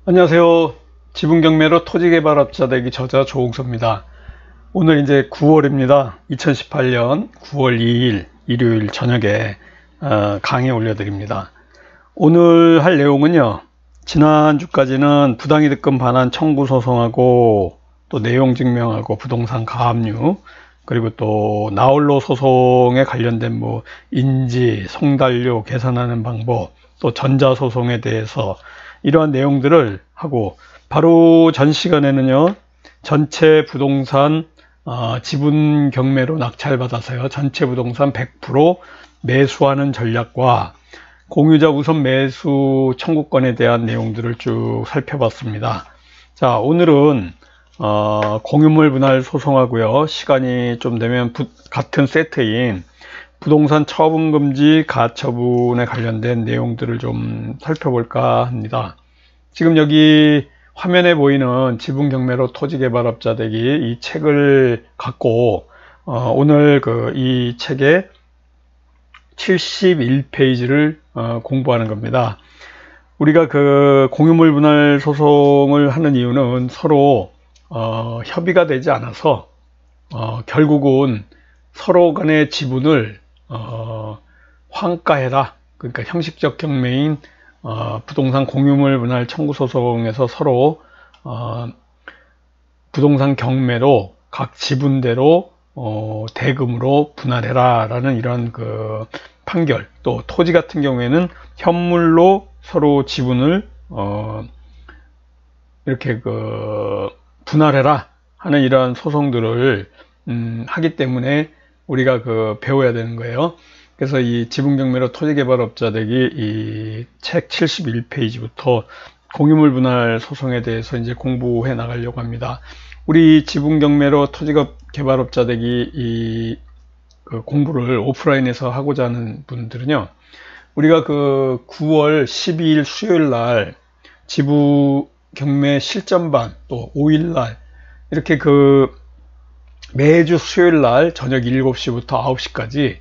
안녕하세요. 지분경매로 토지개발업자 되기 저자 조홍서입니다. 오늘 이제 9월입니다. 2018년 9월 2일 일요일 저녁에 강의 올려드립니다. 오늘 할 내용은요. 지난주까지는 부당이득금 반환 청구 소송하고 또 내용 증명하고 부동산 가압류 그리고 또 나홀로 소송에 관련된 뭐 인지, 송달료 계산하는 방법 또 전자소송에 대해서 이러한 내용들을 하고 바로 전 시간에는요 전체 부동산 지분 경매로 낙찰받아서요 전체 부동산 100% 매수하는 전략과 공유자 우선 매수 청구권에 대한 내용들을 쭉 살펴봤습니다. 자, 오늘은 공유물 분할 소송하고요 시간이 좀 되면 같은 세트인 부동산 처분금지 가처분에 관련된 내용들을 좀 살펴볼까 합니다. 지금 여기 화면에 보이는 지분경매로 토지개발업자 되기 이 책을 갖고 오늘 이 책의 71페이지를 공부하는 겁니다. 우리가 공유물 분할 소송을 하는 이유는 서로 협의가 되지 않아서 결국은 서로 간의 지분을 환가해라. 그러니까 형식적 경매인 부동산 공유물 분할 청구 소송에서 서로 부동산 경매로 각 지분대로 대금으로 분할해라 라는 이런 판결, 또 토지 같은 경우에는 현물로 서로 지분을 이렇게 분할해라 하는 이러한 소송들을 하기 때문에 우리가 배워야 되는 거예요. 그래서 이 지분경매로 토지개발업자 되기 이 책 71페이지부터 공유물 분할 소송에 대해서 이제 공부해 나가려고 합니다. 우리 지분경매로 토지개발업자 되기 이 공부를 오프라인에서 하고자 하는 분들은요. 우리가 9월 12일 수요일 날 지분경매 실전반 또 5일 날 이렇게 매주 수요일 날 저녁 7시부터 9시까지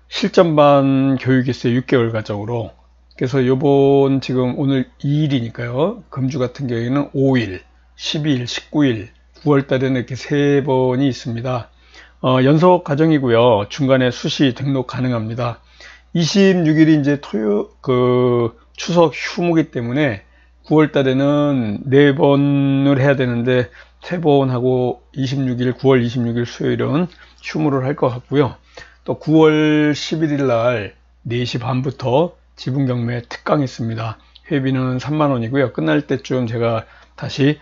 실전반 교육이 있어요. 6개월 과정으로. 그래서 요번 지금 오늘 2일이니까요. 금주 같은 경우에는 5일, 12일, 19일, 9월 달에는 이렇게 3번이 있습니다. 연속 과정이고요. 중간에 수시 등록 가능합니다. 26일이 이제 추석 휴무기 때문에 9월 달에는 4번을 해야 되는데 3번 하고 26일, 9월 26일 수요일은 휴무를 할 것 같고요. 또 9월 11일 날 4시 반부터 지분경매 특강이 있습니다. 회비는 3만원이고요. 끝날 때쯤 제가 다시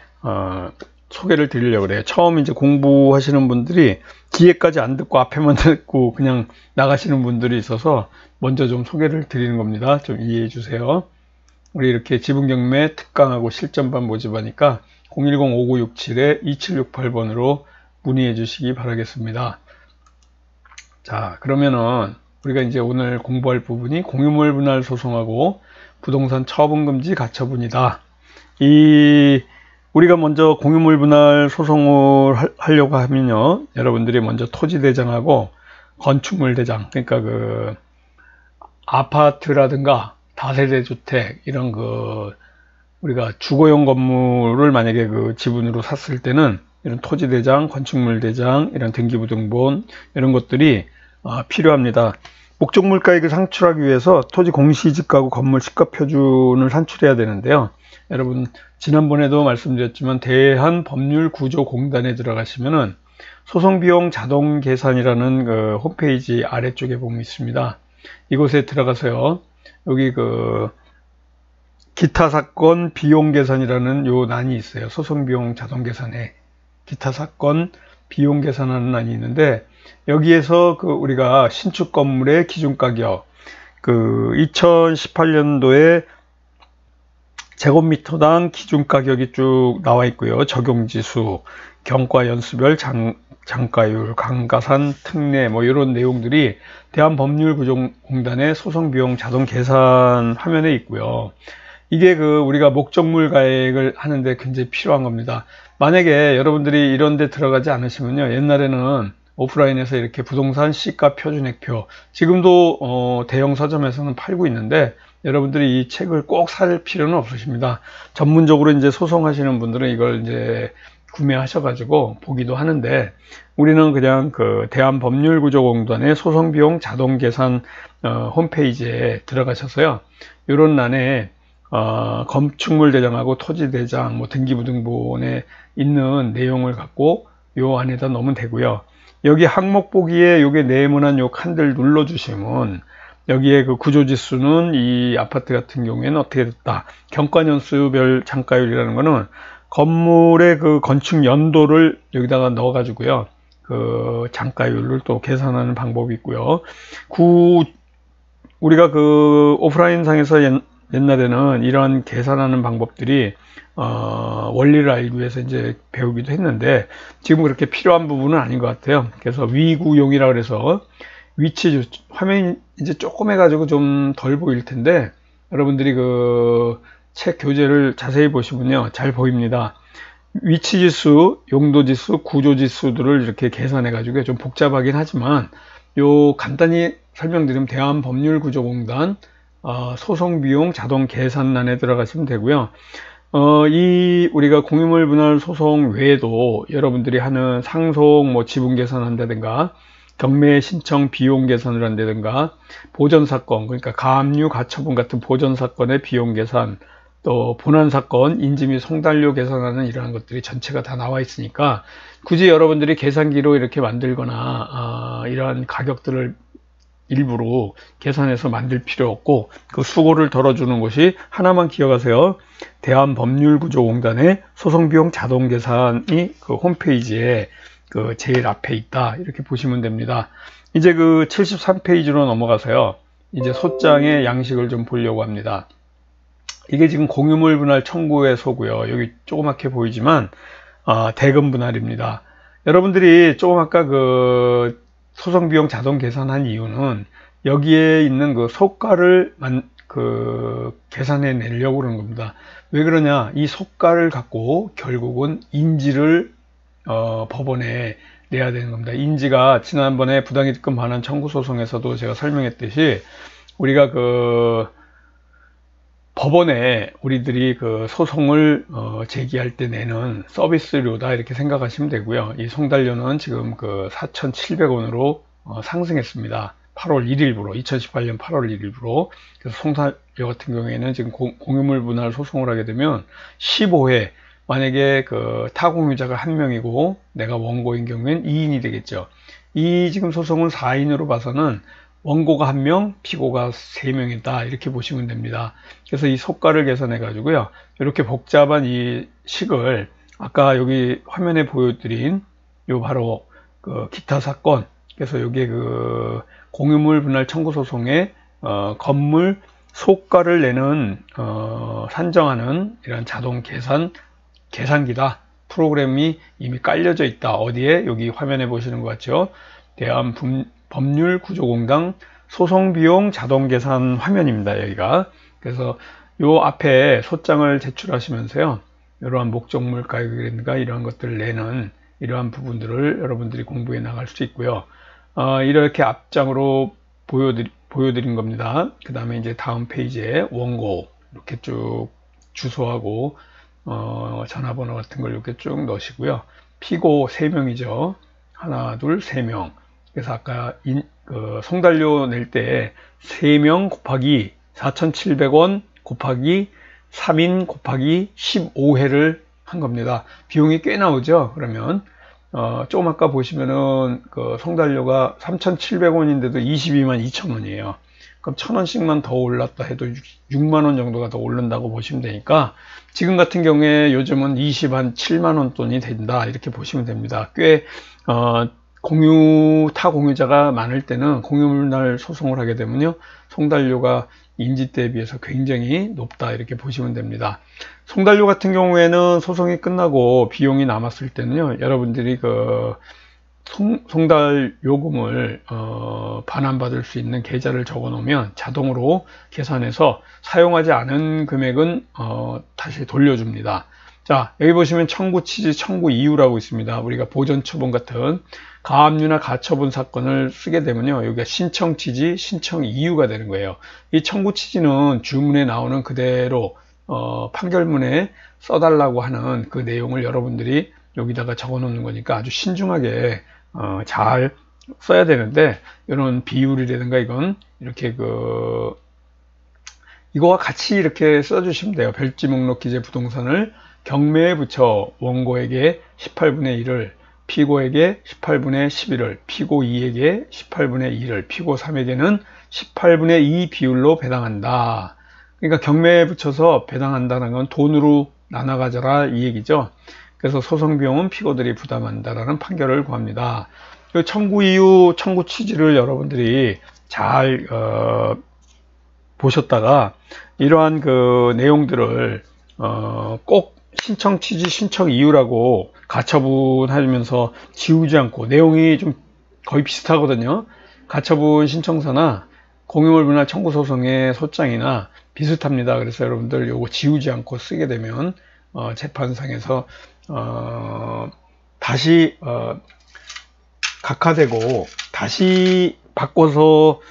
소개를 드리려고 그래요. 처음 이제 공부하시는 분들이 뒤에까지 안 듣고 앞에만 듣고 그냥 나가시는 분들이 있어서 먼저 좀 소개를 드리는 겁니다. 좀 이해해 주세요. 우리 이렇게 지분경매 특강하고 실전반 모집하니까 010-5967-2768번으로 문의해 주시기 바라겠습니다. 자, 그러면은 우리가 이제 오늘 공부할 부분이 공유물 분할 소송하고 부동산 처분금지 가처분이다. 우리가 먼저 공유물 분할 소송을 하려고 하면요. 여러분들이 먼저 토지대장하고 건축물대장, 그러니까 아파트라든가 다세대 주택 이런 우리가 주거용 건물을 만약에 지분으로 샀을 때는 이런 토지대장, 건축물대장, 이런 등기부등본 이런 것들이 필요합니다. 목적물가액을 산출하기 위해서 토지 공시지가하고 건물 시가표준을 산출해야 되는데요. 여러분 지난번에도 말씀드렸지만 대한법률구조공단에 들어가시면은 소송비용 자동계산이라는 홈페이지 아래쪽에 보면 있습니다. 이곳에 들어가서요. 여기 기타사건 비용계산이라는 요 난이 있어요. 소송비용 자동계산에 기타사건 비용계산하는 난이 있는데 여기에서 우리가 신축 건물의 기준가격 2018년도에 제곱미터당 기준가격이 쭉 나와 있고요. 적용지수, 경과연수별 장가율, 강가산 특례 뭐 이런 내용들이 대한법률구조공단의 소송비용 자동계산 화면에 있고요. 이게 우리가 목적물 가액을 하는데 굉장히 필요한 겁니다. 만약에 여러분들이 이런 데 들어가지 않으시면요. 옛날에는 오프라인에서 이렇게 부동산 시가 표준액표 지금도 대형 서점에서는 팔고 있는데 여러분들이 이 책을 꼭 살 필요는 없으십니다. 전문적으로 이제 소송하시는 분들은 이걸 이제 구매하셔가지고 보기도 하는데, 우리는 그냥 그 대한법률구조공단의 소송비용 자동계산 홈페이지에 들어가셔서요, 이런 란에 건축물 대장하고 토지 대장, 뭐 등기부등본에 있는 내용을 갖고 요 안에다 넣으면 되고요. 여기 항목 보기에 요게 네모난 요 칸들 눌러 주시면 여기에 그 구조지수는 이 아파트 같은 경우에는 어떻게 됐다, 경과년수별 장가율이라는 거는 건물의 그 건축 연도를 여기다가 넣어 가지고요, 그 장가율을 또 계산하는 방법이 있고요. 우리가 그 오프라인 상에서 옛날에는 이런 계산하는 방법들이 원리를 알기 위해서 이제 배우기도 했는데, 지금 그렇게 필요한 부분은 아닌 것 같아요. 그래서 위구용이라 그래서 위치, 화면이 이제 조금 해가지고 좀 덜 보일 텐데, 여러분들이 그 책 교재를 자세히 보시면요, 잘 보입니다. 위치지수, 용도지수, 구조지수들을 이렇게 계산해가지고 좀 복잡하긴 하지만, 요 간단히 설명드리면 대한법률구조공단 소송비용 자동계산란에 들어가시면 되고요. 이 우리가 공유물 분할 소송 외에도 여러분들이 하는 상속, 뭐 지분 계산한다든가, 경매 신청 비용 계산을 한다든가, 보전 사건, 그러니까 가압류 가처분 같은 보전 사건의 비용 계산, 또 본안 사건 인지 및 송달료 계산하는 이러한 것들이 전체가 다 나와 있으니까, 굳이 여러분들이 계산기로 이렇게 만들거나 이러한 가격들을 일부러 계산해서 만들 필요 없고, 그 수고를 덜어주는 것이 하나만 기억하세요. 대한법률구조공단의 소송비용 자동계산이 그 홈페이지에 그 제일 앞에 있다, 이렇게 보시면 됩니다. 이제 그 73페이지로 넘어가서요, 이제 소장의 양식을 좀 보려고 합니다. 이게 지금 공유물 분할 청구의 소고요. 여기 조그맣게 보이지만 대금 분할입니다. 여러분들이 조금 아까 그 소송비용 자동 계산한 이유는 여기에 있는 그 소가를 계산해 내려고 그러는 겁니다. 왜 그러냐, 이 소가를 갖고 결국은 인지를 법원에 내야 되는 겁니다. 인지가 지난번에 부당이득금 반환 청구 소송에서도 제가 설명했듯이, 우리가 그 법원에 우리들이 그 소송을 제기할 때 내는 서비스료다, 이렇게 생각하시면 되고요. 이 송달료는 지금 그 4,700원으로 상승했습니다. 8월 1일부로, 2018년 8월 1일부로. 그래서 송달료 같은 경우에는 지금 공유물 분할 소송을 하게 되면 15회, 만약에 그 타공유자가 1명이고 내가 원고인 경우에는 2인이 되겠죠. 이 지금 소송은 4인으로 봐서는 원고가 1명, 피고가 3명이다, 이렇게 보시면 됩니다. 그래서 이 소가를 계산해 가지고요, 이렇게 복잡한 이 식을 아까 여기 화면에 보여드린 요 바로 그 기타 사건, 그래서 여기에 그 공유물 분할 청구 소송에 건물 소가를 내는 산정하는 이런 자동 계산기다, 프로그램이 이미 깔려져 있다. 어디에? 여기 화면에 보시는 것 같죠? 대한법률구조공단 소송비용 자동계산 화면입니다, 여기가. 그래서 요 앞에 소장을 제출하시면서요, 이러한 목적물 가격이라든가 이러한 것들을 내는 이러한 부분들을 여러분들이 공부해 나갈 수 있고요. 이렇게 앞장으로 보여드린 겁니다. 그 다음에 이제 다음 페이지에 원고 이렇게 쭉 주소하고 전화번호 같은 걸 이렇게 쭉 넣으시고요. 피고 3명이죠. 하나, 둘, 3명. 그래서 아까 송달료 낼 때 3명 곱하기 4,700원 곱하기 3인 곱하기 15회를 한 겁니다. 비용이 꽤 나오죠. 그러면 조금 아까 보시면은 그 송달료가 3,700원인데도 22만 2천원이에요. 그럼 1,000원씩만 더 올랐다 해도 6만원 정도가 더 오른다고 보시면 되니까, 지금 같은 경우에 요즘은 20한 7만원 돈이 된다, 이렇게 보시면 됩니다. 꽤 타 공유자가 많을 때는 공유물 소송을 하게 되면요, 송달료가 인지 때에 비해서 굉장히 높다, 이렇게 보시면 됩니다. 송달료 같은 경우에는 소송이 끝나고 비용이 남았을 때는요, 여러분들이 그 송달 요금을 반환받을 수 있는 계좌를 적어 놓으면 자동으로 계산해서 사용하지 않은 금액은 다시 돌려줍니다. 자, 여기 보시면 청구 취지, 청구 이유라고 있습니다. 우리가 보전 처분 같은 가압류나 가처분 사건을 쓰게 되면요, 여기가 신청 취지, 신청 이유가 되는 거예요. 이 청구 취지는 주문에 나오는 그대로 판결문에 써달라고 하는 그 내용을 여러분들이 여기다가 적어 놓는 거니까 아주 신중하게 잘 써야 되는데, 이런 비율이라든가 이건 이렇게 이거와 같이 이렇게 써주시면 돼요. 별지 목록 기재 부동산을 경매에 붙여 원고에게 18분의 1을, 피고에게 18분의 11을, 피고 2에게 18분의 1을, 피고 3에게는 18분의 2 비율로 배당한다. 그러니까 경매에 붙여서 배당한다는 건 돈으로 나눠 가져라 이 얘기죠. 그래서 소송 비용은 피고들이 부담한다라는 판결을 구합니다. 이 청구 이유, 청구 취지를 여러분들이 잘 보셨다가 이러한 그 내용들을 꼭 신청 취지, 신청 이유라고 가처분 하면서 지우지 않고, 내용이 좀 거의 비슷하거든요. 가처분 신청서나 공유물 분할 청구 소송의 소장이나 비슷합니다. 그래서 여러분들 요거 지우지 않고 쓰게 되면 재판상에서 다시 각하되고 다시 바꿔서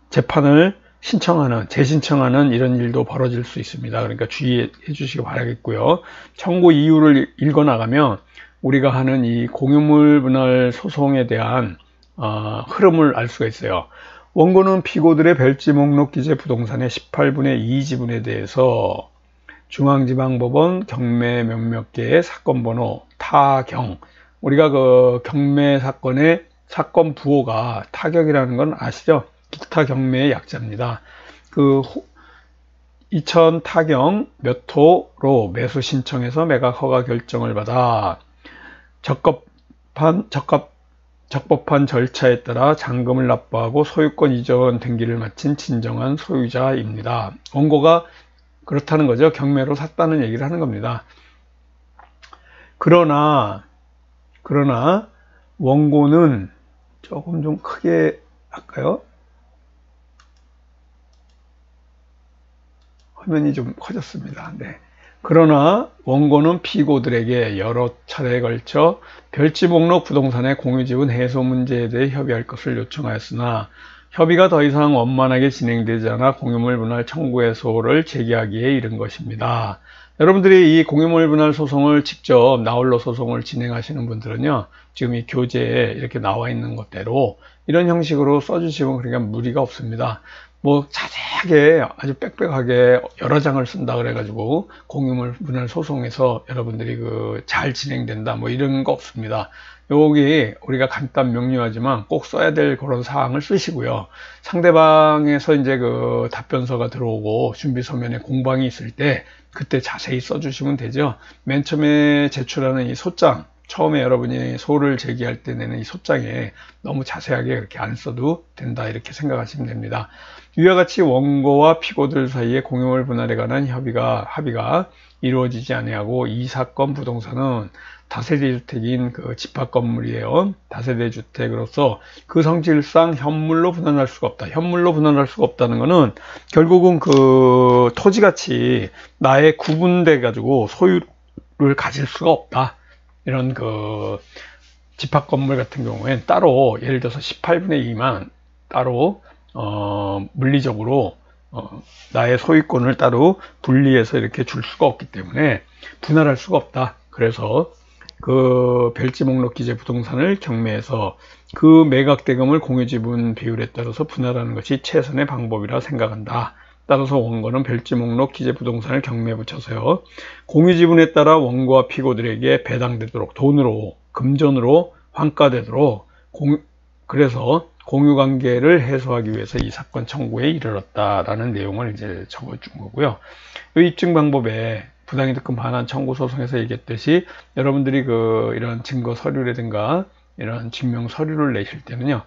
재판을 신청하는, 재신청하는 이런 일도 벌어질 수 있습니다. 그러니까 주의해 주시기 바라겠고요. 청구 이유를 읽어 나가면 우리가 하는 이 공유물 분할 소송에 대한 흐름을 알 수가 있어요. 원고는 피고들의 별지 목록 기재 부동산의 18분의 2 지분에 대해서 중앙지방법원 경매 몇몇 개의 사건 번호 타경, 우리가 그 경매 사건의 사건 부호가 타격이라는 건 아시죠? 기타 경매의 약자입니다. 그 2000 타경 몇 호로 매수 신청해서 매각 허가 결정을 받아 적법한 절차에 따라 잔금을 납부하고 소유권 이전 등기를 마친 진정한 소유자입니다. 원고가 그렇다는 거죠. 경매로 샀다는 얘기를 하는 겁니다. 그러나 원고는 조금 좀 크게 할까요? 화면이 좀 커졌습니다. 네. 그러나 원고는 피고들에게 여러 차례에 걸쳐 별지 목록 부동산의 공유지분 해소 문제에 대해 협의할 것을 요청하였으나 협의가 더 이상 원만하게 진행되지 않아 공유물 분할 청구해소를 제기하기에 이른 것입니다. 여러분들이 이 공유물 분할 소송을 직접 나홀로 소송을 진행하시는 분들은요, 지금 이 교재에 이렇게 나와 있는 것대로 이런 형식으로 써주시면 그러니까 무리가 없습니다. 뭐 자세하게 아주 빽빽하게 여러 장을 쓴다 그래가지고 공유물 분할 소송에서 여러분들이 잘 진행된다 뭐 이런 거 없습니다. 여기 우리가 간단 명료하지만 꼭 써야 될 그런 사항을 쓰시고요. 상대방에서 이제 답변서가 들어오고 준비 서면에 공방이 있을 때 그때 자세히 써주시면 되죠. 맨 처음에 제출하는 이 소장, 처음에 여러분이 소를 제기할 때 내는 이 소장에 너무 자세하게 그렇게 안 써도 된다 이렇게 생각하시면 됩니다. 위와 같이 원고와 피고들 사이에 공유물 분할에 관한 합의가 이루어지지 아니하고 이 사건 부동산은 다세대 주택인 집합 건물이에요. 다세대 주택으로서 그 성질상 현물로 분할할 수가 없다. 현물로 분할할 수가 없다는 것은 결국은 토지같이 나의 구분돼 가지고 소유를 가질 수가 없다. 이런 집합 건물 같은 경우엔 따로 예를 들어서 18분의 2만 따로 물리적으로 나의 소유권을 따로 분리해서 이렇게 줄 수가 없기 때문에 분할할 수가 없다. 그래서 별지 목록 기재 부동산을 경매해서 매각 대금을 공유지분 비율에 따라서 분할하는 것이 최선의 방법이라 생각한다. 따라서 원고는 별지 목록 기재 부동산을 경매에 붙여서요, 공유지분에 따라 원고와 피고들에게 배당되도록 돈으로, 금전으로 환가되도록 그래서 공유관계를 해소하기 위해서 이 사건 청구에 이르렀다라는 내용을 이제 적어준 거고요. 이 입증 방법에 부당이득금 반환 청구 소송에서 얘기했듯이 여러분들이 이런 증거 서류라든가 이런 증명 서류를 내실 때는요,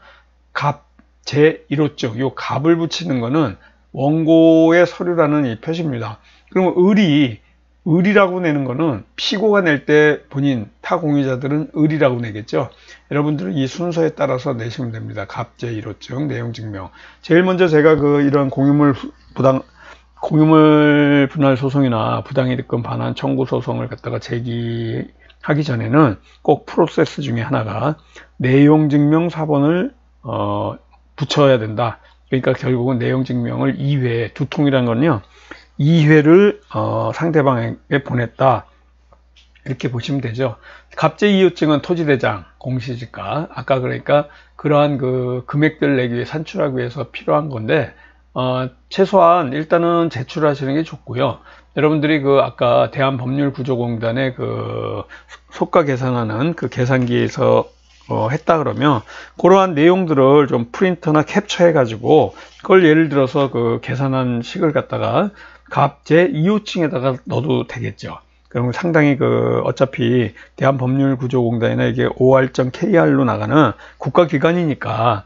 제1호증, 요 갑을 붙이는 거는 원고의 서류라는 이 표시입니다. 그러면 을이라고 내는 거는 피고가 낼 때 본인 타공유자들은 을이라고 내겠죠. 여러분들은 이 순서에 따라서 내시면 됩니다. 갑제 1호증, 내용증명. 제일 먼저 제가 이런 공유물 분할 소송이나 부당이득금 반환 청구 소송을 갖다가 제기하기 전에는 꼭 프로세스 중에 하나가 내용증명 사본을 붙여야 된다. 그러니까 결국은 내용증명을 2회, 두통이라는 건요, 2회를 상대방에게 보냈다. 이렇게 보시면 되죠. 갑제 이유증은 토지대장, 공시지가, 아까 그러니까 그러한 그 금액들 내기 위해 산출하기 위해서 필요한 건데, 최소한 일단은 제출하시는 게 좋고요. 여러분들이 그 아까 대한법률구조공단의 그 속가 계산하는 그 계산기에서 했다 그러면 그러한 내용들을 좀 프린터나 캡처해 가지고 그걸 예를 들어서 그 계산한 식을 갖다가 갑제 이호층에다가 넣어도 되겠죠. 그럼 상당히 그 어차피 대한법률구조공단이나 이게 OR.KR로 나가는 국가기관이니까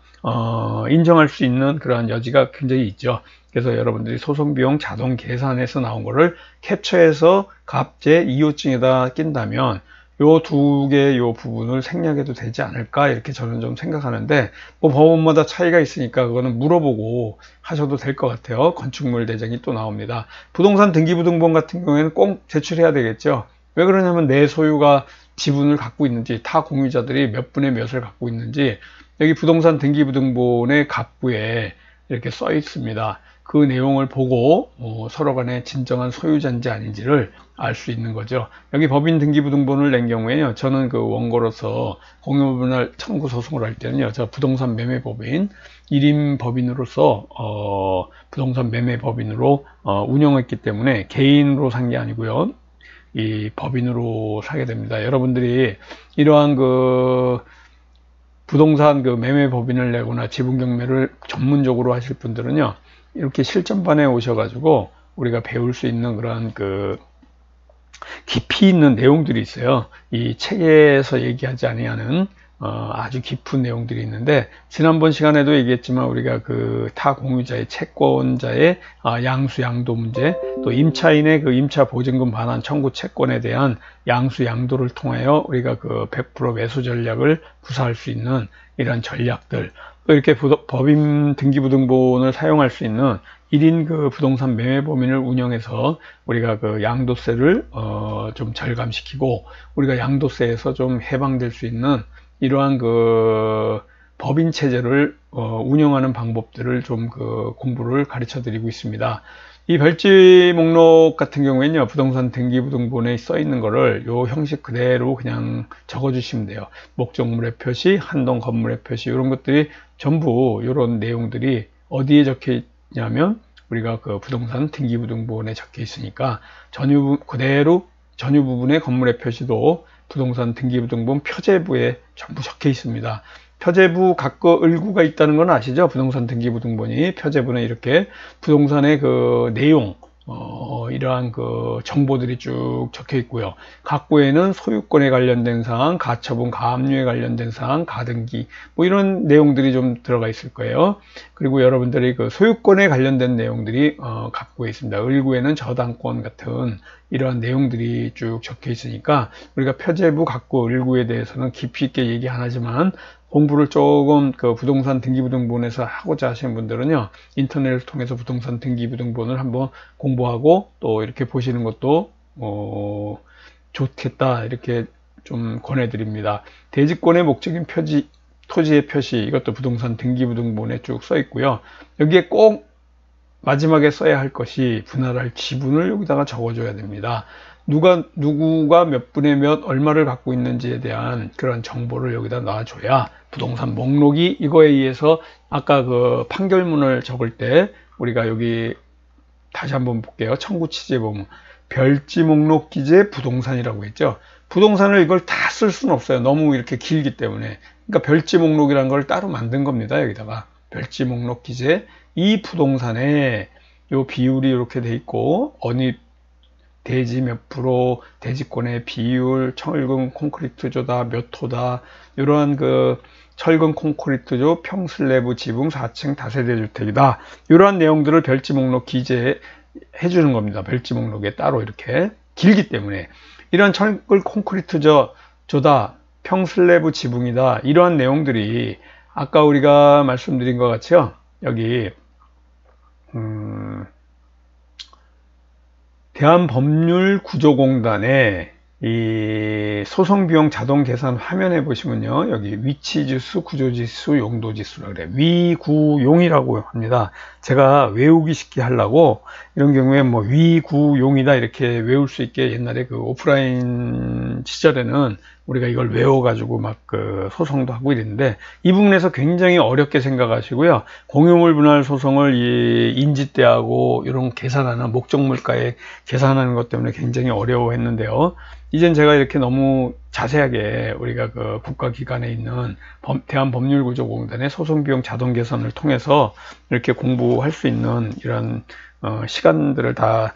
인정할 수 있는 그러한 여지가 굉장히 있죠. 그래서 여러분들이 소송비용 자동 계산해서 나온 거를 캡처해서 갑제 이호증에다 낀다면 요 두 개 요 부분을 생략해도 되지 않을까 이렇게 저는 좀 생각하는데, 뭐 법원마다 차이가 있으니까 그거는 물어보고 하셔도 될 것 같아요. 건축물 대장이 또 나옵니다. 부동산 등기부등본 같은 경우에는 꼭 제출해야 되겠죠. 왜 그러냐면 내 소유가 지분을 갖고 있는지, 타 공유자들이 몇 분의 몇을 갖고 있는지 여기 부동산 등기부등본의 갑부에 이렇게 써 있습니다. 그 내용을 보고 서로 간에 진정한 소유자인지 아닌지를 알 수 있는 거죠. 여기 법인 등기부등본을 낸 경우에요, 저는 그 원고로서 공유분할 청구 소송을 할 때는요, 저 부동산 매매법인 1인 법인으로서 부동산 매매법인으로 운영했기 때문에 개인으로 산 게 아니고요, 이 법인으로 사게 됩니다. 여러분들이 이러한 그 부동산 그 매매 법인을 내거나 지분 경매를 전문적으로 하실 분들은요, 이렇게 실전반에 오셔가지고 우리가 배울 수 있는 그런 그 깊이 있는 내용들이 있어요. 이 책에서 얘기하지 아니하는 아주 깊은 내용들이 있는데, 지난번 시간에도 얘기했지만 우리가 그 타 공유자의 채권자의 양수 양도 문제, 또 임차인의 그 임차 보증금 반환 청구 채권에 대한 양수 양도를 통하여 우리가 그 100% 매수 전략을 구사할 수 있는 이런 전략들, 또 이렇게 법인 등기부등본을 사용할 수 있는 1인 그 부동산 매매법인을 운영해서 우리가 그 양도세를 좀 절감시키고 우리가 양도세에서 좀 해방될 수 있는 이러한 그 법인 체제를 운영하는 방법들을 좀 그 공부를 가르쳐 드리고 있습니다. 이 별지 목록 같은 경우에는요, 부동산 등기부등본에 써 있는 거를 요 형식 그대로 그냥 적어 주시면 돼요. 목적물의 표시, 한동 건물의 표시, 이런 것들이 전부 이런 내용들이 어디에 적혀 있냐면 우리가 그 부동산 등기부등본에 적혀 있으니까 그대로 전유 부분의 건물의 표시도 부동산 등기부등본 표제부에 전부 적혀 있습니다. 표제부 각거 을구가 있다는 건 아시죠? 부동산 등기부등본이 표제부는 이렇게 부동산의 그 내용, 이러한 그 정보들이 쭉 적혀 있고요. 각구에는 소유권에 관련된 사항, 가처분, 가압류에 관련된 사항, 가등기, 뭐 이런 내용들이 좀 들어가 있을 거예요. 그리고 여러분들이 그 소유권에 관련된 내용들이 각구에 있습니다. 을구에는 저당권 같은 이러한 내용들이 쭉 적혀 있으니까 우리가 표제부, 각구, 을구에 대해서는 깊이 있게 얘기 안 하지만 공부를 조금 그 부동산 등기부등본에서 하고자 하시는 분들은요, 인터넷을 통해서 부동산 등기부등본을 한번 공부하고 또 이렇게 보시는 것도 좋겠다, 이렇게 좀 권해드립니다. 대지권의 목적인 토지의 표시, 이것도 부동산 등기부등본에 쭉 써 있고요. 여기에 꼭 마지막에 써야 할 것이 분할할 지분을 여기다가 적어줘야 됩니다. 누구가 몇 분의 몇 얼마를 갖고 있는지에 대한 그런 정보를 여기다 놔줘야 부동산 목록이 이거에 의해서 아까 그 판결문을 적을 때 우리가 여기 다시 한번 볼게요. 청구 취지에 보면 별지 목록 기재 부동산이라고 했죠. 부동산을 이걸 다 쓸 수는 없어요. 너무 이렇게 길기 때문에. 그러니까 별지 목록이라는 걸 따로 만든 겁니다. 여기다가 별지 목록 기재, 이 부동산에 요 비율이 이렇게 돼 있고 어느 대지 몇 프로, 대지권의 비율, 철근 콘크리트조다, 몇 호다, 이러한 그 철근 콘크리트조 평슬래브 지붕 4층 다세대 주택이다. 이러한 내용들을 별지 목록 기재해 주는 겁니다. 별지 목록에 따로 이렇게 길기 때문에. 이런 철근 콘크리트조다, 평슬래브 지붕이다, 이러한 내용들이 아까 우리가 말씀드린 것 같이요, 여기 대한법률구조공단의 이 소송비용 자동 계산 화면에 보시면요, 여기 위치지수, 구조지수, 용도지수라 그래요. 위구용이라고 합니다. 제가 외우기 쉽게 하려고 이런 경우에 뭐 위구용이다 이렇게 외울 수 있게 옛날에 그 오프라인 시절에는 우리가 이걸 외워가지고 막 그 소송도 하고 이랬는데, 이 부분에서 굉장히 어렵게 생각하시고요. 공유물 분할 소송을 이 인지대하고 이런 계산하는 목적물가에 계산하는 것 때문에 굉장히 어려워했는데요. 이젠 제가 이렇게 너무 자세하게 우리가 그 국가기관에 있는 대한법률구조공단의 소송비용 자동 계산을 통해서 이렇게 공부할 수 있는 이런 시간들을 다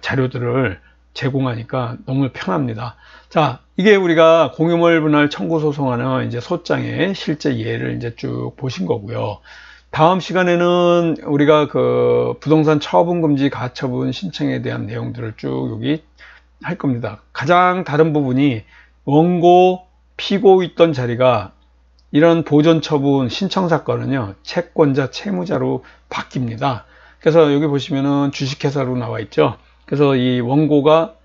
자료들을 제공하니까 너무 편합니다. 자, 이게 우리가 공유물 분할 청구 소송하는 이제 소장의 실제 예를 이제 쭉 보신 거고요. 다음 시간에는 우리가 그 부동산 처분 금지 가처분 신청에 대한 내용들을 쭉 여기 할 겁니다. 가장 다른 부분이 원고 피고 있던 자리가 이런 보존 처분 신청 사건은요, 채권자 채무자로 바뀝니다. 그래서 여기 보시면은 주식회사로 나와 있죠. 그래서 이 원고가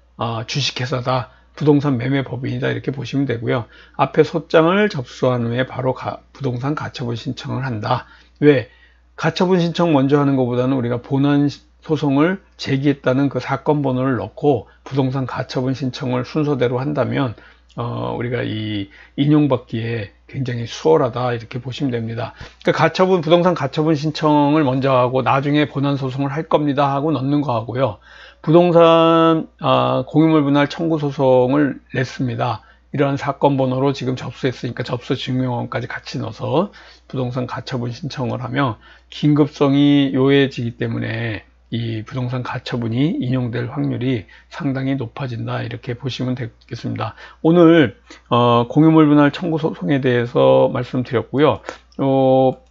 주식회사다, 부동산 매매법인이다 이렇게 보시면 되고요. 앞에 소장을 접수한 후에 바로 부동산 가처분 신청을 한다. 왜? 가처분 신청 먼저 하는 것보다는 우리가 본안 소송을 제기했다는 그 사건 번호를 넣고 부동산 가처분 신청을 순서대로 한다면 우리가 이 인용받기에 굉장히 수월하다 이렇게 보시면 됩니다. 그러니까 부동산 가처분 신청을 먼저 하고 나중에 본안 소송을 할 겁니다 하고 넣는 거 하고요. 부동산 공유물 분할 청구 소송을 냈습니다. 이러한 사건 번호로 지금 접수했으니까 접수 증명원까지 같이 넣어서 부동산 가처분 신청을 하면 긴급성이 요해지기 때문에 이 부동산 가처분이 인용될 확률이 상당히 높아진다 이렇게 보시면 되겠습니다. 오늘 공유물 분할 청구 소송에 대해서 말씀드렸고요.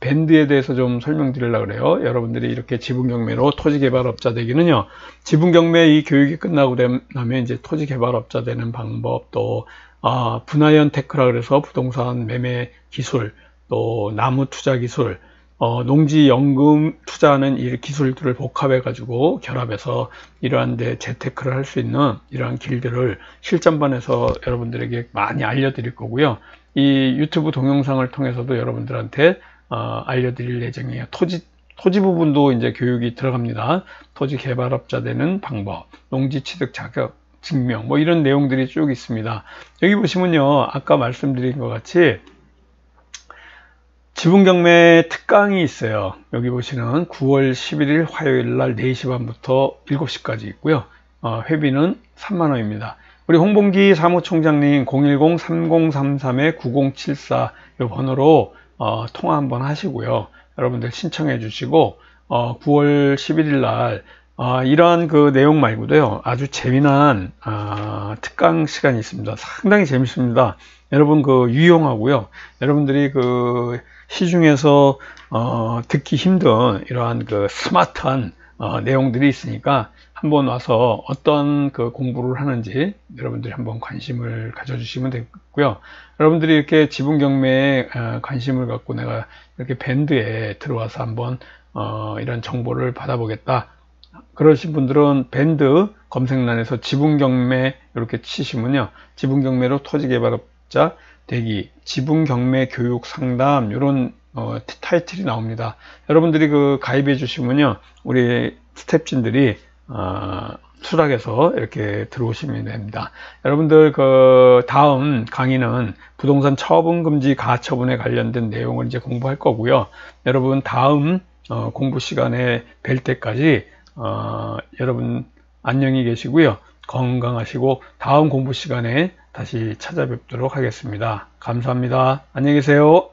밴드에 대해서 좀 설명드리려고 그래요. 여러분들이 이렇게 지분경매로 토지개발업자 되기는요, 지분경매 이 교육이 끝나고 나면 이제 토지개발업자 되는 방법, 또 분할형 테크라 그래서 부동산 매매 기술, 또 나무 투자 기술, 농지 연금 투자하는 이 기술들을 복합해 가지고 결합해서 이러한 데 재테크를 할 수 있는 이러한 길들을 실전반에서 여러분들에게 많이 알려드릴 거고요. 이 유튜브 동영상을 통해서도 여러분들한테 알려드릴 예정이에요. 토지 부분도 이제 교육이 들어갑니다. 토지 개발업자 되는 방법, 농지 취득 자격 증명, 뭐 이런 내용들이 쭉 있습니다. 여기 보시면요, 아까 말씀드린 것 같이 지분경매 특강이 있어요. 여기 보시는 9월 11일 화요일 날 4시 반부터 7시까지 있고요. 회비는 3만원입니다. 우리 홍봉기 사무총장님 010-3033-9074 이 번호로 통화 한번 하시고요. 여러분들 신청해 주시고 9월 11일 날 이러한 그 내용 말고도요, 아주 재미난 특강 시간이 있습니다. 상당히 재밌습니다. 여러분 그 유용하고요. 여러분들이 그 시중에서 듣기 힘든 이러한 그 스마트한 내용들이 있으니까 한번 와서 어떤 그 공부를 하는지 여러분들이 한번 관심을 가져주시면 되겠고요. 여러분들이 이렇게 지분경매에 관심을 갖고 내가 이렇게 밴드에 들어와서 한번 이런 정보를 받아보겠다, 그러신 분들은 밴드 검색란에서 지분경매 이렇게 치시면요, 지분경매로 토지개발업자 되기, 지분경매 교육 상담 이런 타이틀이 나옵니다. 여러분들이 그 가입해 주시면요, 우리 스태프진들이 수락해서 이렇게 들어오시면 됩니다. 여러분들 그 다음 강의는 부동산 처분 금지 가처분에 관련된 내용을 이제 공부할 거고요. 여러분 다음 공부 시간에 뵐 때까지 여러분 안녕히 계시고요. 건강하시고 다음 공부 시간에 다시 찾아뵙도록 하겠습니다. 감사합니다. 안녕히 계세요.